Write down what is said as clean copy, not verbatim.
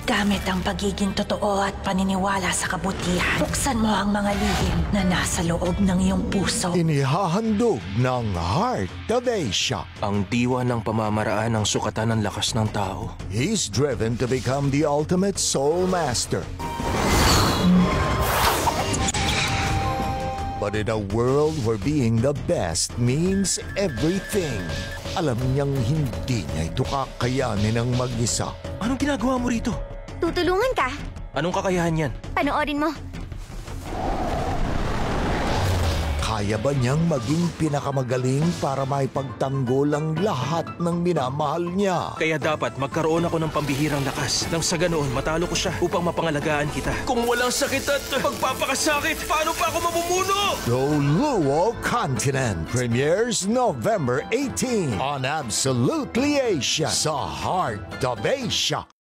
Gamit ang pagiging totoo at paniniwala sa kabutihan, buksan mo ang mga lihim na nasa loob ng iyong puso. Inihahandog ng Heart of Asia. Ang diwa ng pamamaraan ng sukatan ng lakas ng tao. He's driven to become the ultimate soul master. But in a world where being the best means everything, alam niyang hindi niya ito kakayanin ng mag-isa. Anong ginagawa mo rito? Tutulungan ka. Anong kakayahan yan? Panoorin mo. Kaya ba niyang maging pinakamagaling para maipagtanggol ang lahat ng minamahal niya? Kaya dapat magkaroon ako ng pambihirang lakas. Nang sa ganoon, matalo ko siya upang mapangalagaan kita. Kung walang sakit at pagpapakasakit, paano pa ako mamumuno? The Luo Continent premieres November 18 on Absolutely Asia sa Heart of Asia.